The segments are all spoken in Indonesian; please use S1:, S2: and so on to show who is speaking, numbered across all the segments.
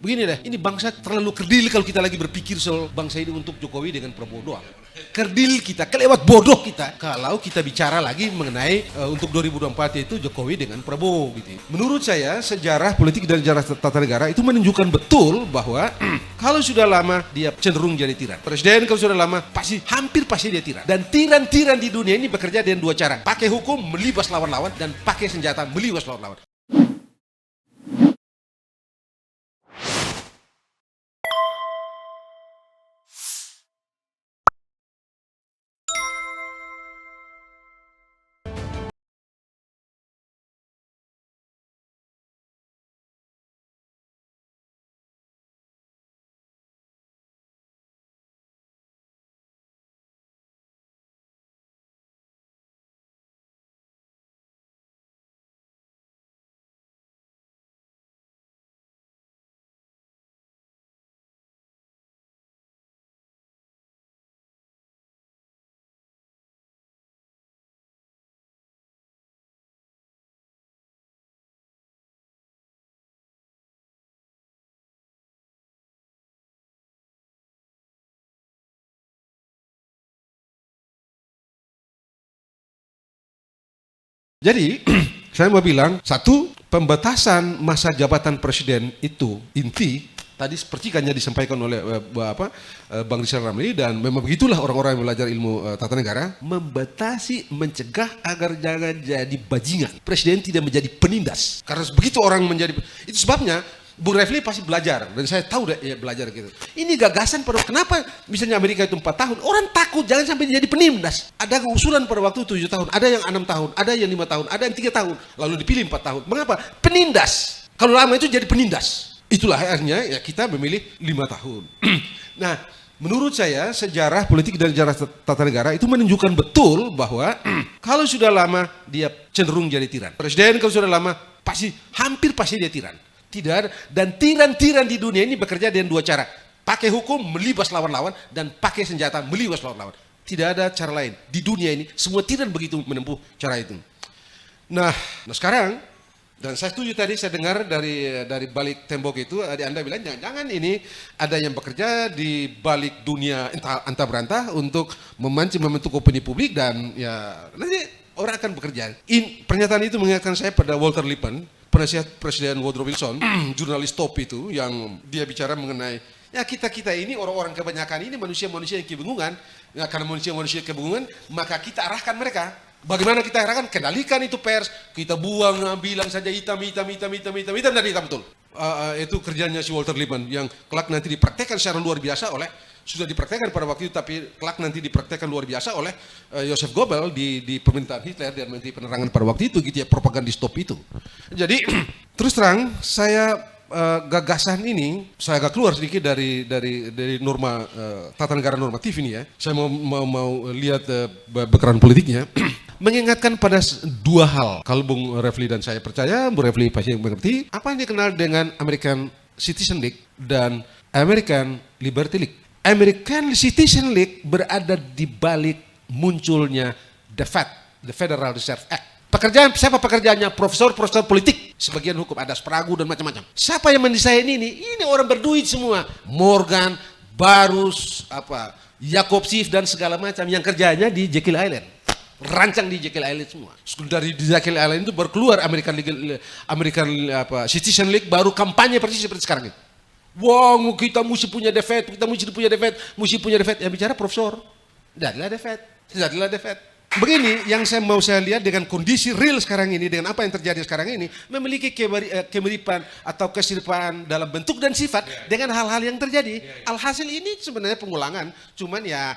S1: Begini deh, ini bangsa terlalu kerdil kalau kita lagi berpikir soal bangsa ini untuk Jokowi dengan Prabowo doang. Kerdil kita, kelewat bodoh kita kalau kita bicara lagi mengenai untuk 2024 itu Jokowi dengan Prabowo gitu. Menurut saya sejarah politik dan sejarah tata negara itu menunjukkan betul bahwa kalau sudah lama dia cenderung jadi tiran. Presiden kalau sudah lama hampir pasti dia tiran. Dan tiran-tiran di dunia ini bekerja dengan dua cara. Pakai hukum melibas lawan-lawan dan pakai senjata melibas lawan-lawan. Jadi, saya mau bilang, satu, pembatasan masa jabatan presiden itu inti, tadi seperti kan disampaikan oleh Bang Rizal Ramli, dan memang begitulah orang-orang yang belajar ilmu tata negara, membatasi, mencegah agar jangan jadi bajingan. Presiden tidak menjadi penindas. Karena begitu orang menjadi, itu sebabnya, Bung Refli pasti belajar, dan saya tahu deh ya belajar gitu. Ini gagasan pada kenapa misalnya Amerika itu 4 tahun, orang takut jangan sampai jadi penindas. Ada usulan pada waktu 7 tahun, ada yang 6 tahun, ada yang 5 tahun, ada yang 3 tahun, lalu dipilih 4 tahun. Mengapa? Penindas. Kalau lama itu jadi penindas. Itulah akhirnya ya kita memilih 5 tahun. Nah, menurut saya sejarah politik dan sejarah tata negara itu menunjukkan betul bahwa kalau sudah lama dia cenderung jadi tiran. Presiden kalau sudah lama hampir pasti dia tiran. Tidak ada, dan tiran-tiran di dunia ini bekerja dengan dua cara. Pakai hukum melibas lawan-lawan dan pakai senjata melibas lawan-lawan. Tidak ada cara lain. Di dunia ini semua tiran begitu menempuh cara itu. Nah sekarang, dan saya setuju tadi saya dengar dari balik tembok itu, Anda bilang jangan ini ada yang bekerja di balik dunia antah berantah untuk memancing membentuk opini publik, dan ya nanti orang akan bekerja. Pernyataan itu mengingatkan saya pada Walter Lippmann, penasihat Presiden Woodrow Wilson, jurnalis top itu, yang dia bicara mengenai ya kita ini orang-orang kebanyakan ini manusia-manusia yang kebingungan. Ya, karena manusia-manusia kebingungan, maka kita arahkan mereka. Bagaimana kita arahkan? Kendalikan itu pers. Kita buang, bilang saja hitam dan hitam betul. Itu kerjanya si Walter Lippmann yang kelak nanti dipraktekkan secara luar biasa sudah dipraktekkan pada waktu itu, tapi kelak nanti dipraktekkan luar biasa oleh Joseph Goebbels di pemerintahan Hitler dan Menteri Penerangan pada waktu itu gitu ya, propagandis top itu. Jadi terus terang saya gagasan ini saya agak keluar sedikit dari norma tata negara normatif ini ya. Saya mau lihat background politiknya. Mengingatkan pada dua hal. Kalau Bung Refli dan saya percaya, Bung Refli pasti mengerti apa yang dikenal dengan American Citizen League dan American Liberty League. American Citizen League berada di balik munculnya the Fed, the Federal Reserve Act. Siapa pekerjaannya? Profesor politik, sebagian hukum, ada Sprague dan macam-macam. Siapa yang mendesain ini? Ini orang berduit semua. Morgan, Barus, Jacob Schiff dan segala macam yang kerjanya di Jekyll Island. Rancang di Jekyll Island semua. Dari Jekyll Island itu baru keluar American Citizen League, baru kampanye persis seperti sekarang ini. Wong, kita mesti punya the Fed, mesti punya the Fed. Yang bicara profesor. Jadilah the Fed. Begini yang mau saya lihat dengan kondisi real sekarang ini, dengan apa yang terjadi sekarang ini, memiliki kemiripan atau keserupaan dalam bentuk dan sifat dengan hal-hal yang terjadi. Alhasil ini sebenarnya pengulangan, cuman ya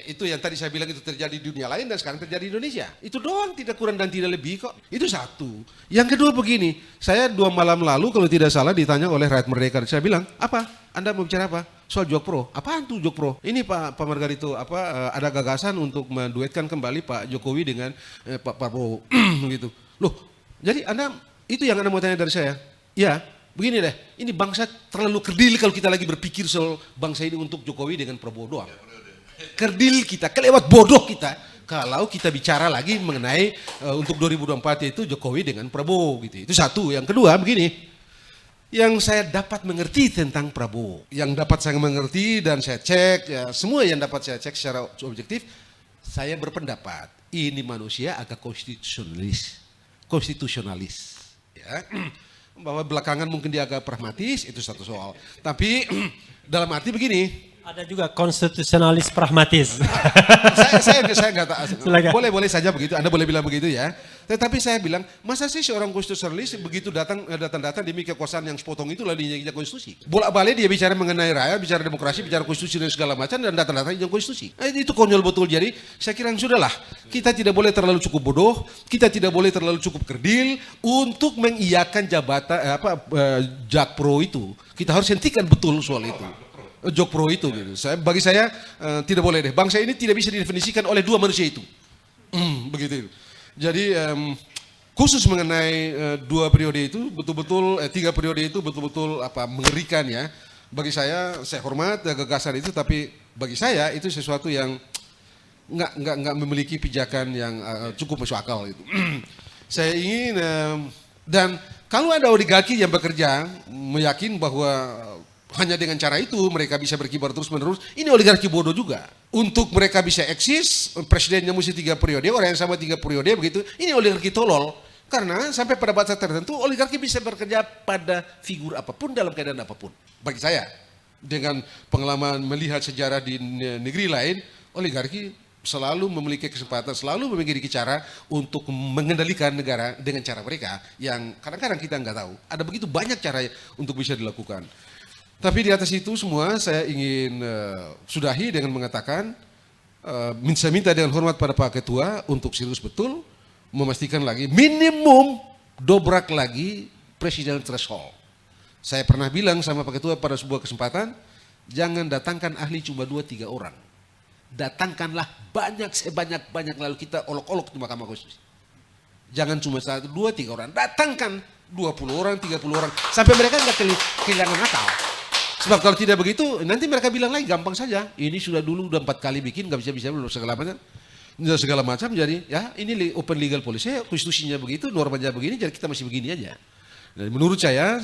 S1: itu yang tadi saya bilang itu terjadi di dunia lain dan sekarang terjadi di Indonesia. Itu doang, tidak kurang dan tidak lebih kok. Itu satu. Yang kedua begini, saya 2 malam lalu kalau tidak salah ditanya oleh Rakyat Merdeka, saya bilang, apa? Anda mau bicara apa? Soal Jokpro. Apaan tuh Jokpro? Ini Pak Margarito ada gagasan untuk menduetkan kembali Pak Jokowi dengan Pak Prabowo gitu. Loh, jadi Anda itu yang Anda mau tanya dari saya? Ya, begini deh. Ini bangsa terlalu kerdil kalau kita lagi berpikir soal bangsa ini untuk Jokowi dengan Prabowo doang. Kerdil kita, kelewat bodoh kita kalau kita bicara lagi mengenai untuk 2024 itu Jokowi dengan Prabowo gitu. Itu satu. Yang kedua begini. yang saya dapat mengerti tentang Prabowo, yang dapat saya mengerti dan saya cek, ya, semua yang dapat saya cek secara objektif, saya berpendapat ini manusia agak konstitusionalis, ya. Bahwa belakangan mungkin dia agak pragmatis, itu satu soal. Tapi dalam arti begini.
S2: Ada juga konstitusionalis pragmatis.
S1: saya nggak tahu. Boleh saja begitu. Anda boleh bilang begitu ya. Tetapi saya bilang, masa sih seorang konstitusionalis begitu datang demi kekuasaan yang sepotong itu lalu diinjak konstitusi. Bolak-balik dia bicara mengenai rakyat, bicara demokrasi, bicara konstitusi dan segala macam dan datang injak konstitusi. Itu konyol betul. Jadi saya kira sudahlah. Kita tidak boleh terlalu cukup bodoh, kita tidak boleh terlalu cukup kerdil untuk mengiyakan jabatan Jakpro itu. Kita harus hentikan betul soal itu. Jakpro itu gitu. Bagi saya tidak boleh deh. Bangsa ini tidak bisa didefinisikan oleh dua manusia itu. Begitu. Jadi khusus mengenai 2 periode itu betul-betul 3 periode itu betul-betul mengerikan ya. Bagi saya hormat gagasan itu, tapi bagi saya itu sesuatu yang nggak memiliki pijakan yang cukup masuk akal gitu. Saya ingin dan kalau ada oligarki yang bekerja meyakin bahwa hanya dengan cara itu mereka bisa berkibar terus-menerus. Ini oligarki bodoh juga. Untuk mereka bisa eksis, presidennya mesti 3 periode, orang yang sama 3 periode begitu. Ini oligarki tolol. Karena sampai pada batas tertentu oligarki bisa bekerja pada figur apapun dalam keadaan apapun. Bagi saya, dengan pengalaman melihat sejarah di negeri lain, oligarki selalu memiliki kesempatan, selalu memiliki cara untuk mengendalikan negara dengan cara mereka yang kadang-kadang kita nggak tahu. Ada begitu banyak cara untuk bisa dilakukan. Tapi di atas itu semua saya ingin sudahi dengan mengatakan, saya minta dengan hormat pada Pak Ketua untuk serius betul, memastikan lagi minimum dobrak lagi presidential threshold. Saya pernah bilang sama Pak Ketua pada sebuah kesempatan, jangan datangkan ahli cuma 2-3 orang. Datangkanlah sebanyak-banyak lalu kita olok-olok di Mahkamah Konstitusi. Jangan cuma 1, 2, 3 orang. Datangkan 20 orang, 30 orang. Sampai mereka nggak kehilangan akal. Sebab kalau tidak begitu, nanti mereka bilang lagi gampang saja. Ini sudah 4 kali bikin, nggak bisa belum segala macam. Jadi ya ini open legal policy, konstitusinya begitu, normanya begini, jadi kita masih begini aja. Dan menurut saya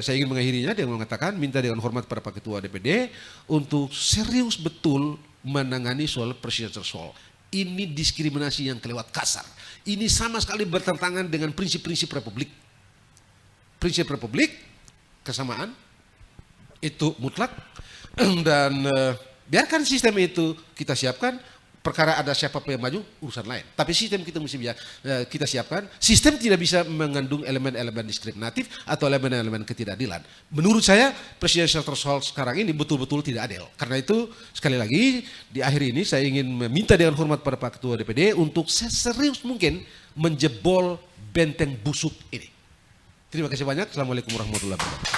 S1: ingin mengakhirinya dengan mengatakan, minta dengan hormat pada Pak Ketua DPD untuk serius betul menangani soal presidential threshold. Ini diskriminasi yang kelewat kasar. Ini sama sekali bertentangan dengan prinsip-prinsip republik. Prinsip republik, kesamaan, itu mutlak, dan biarkan sistem itu kita siapkan. Perkara ada siapa yang maju urusan lain, tapi sistem kita mesti kita siapkan. Sistem tidak bisa mengandung elemen-elemen diskriminatif atau elemen-elemen ketidakadilan. Menurut saya presidential threshold sekarang ini betul-betul tidak adil. Karena itu sekali lagi di akhir ini saya ingin meminta dengan hormat pada Pak Ketua DPD untuk seserius mungkin menjebol benteng busuk ini. Terima kasih banyak. Assalamualaikum warahmatullahi wabarakatuh.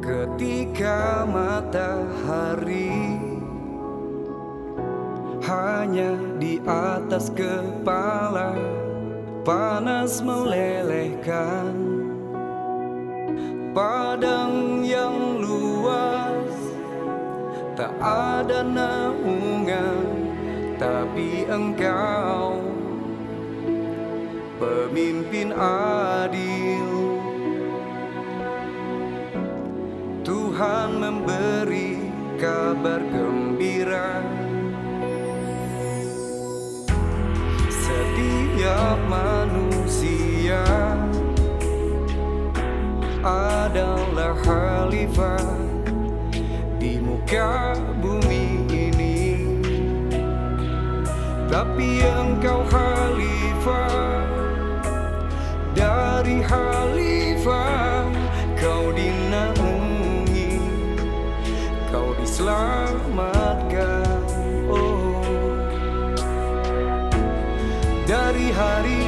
S3: Ketika matahari hanya di atas kepala, panas melelehkan padang yang luas, tak ada naungan, tapi Engkau pemimpin adil. Tuhan memberi kabar gembira. Setiap manusia adalah khalifah di muka bumi ini, tapi Engkau khalifah dari khalifah. Kau dinaungi, Kau diselamatkan, oh. Dari hari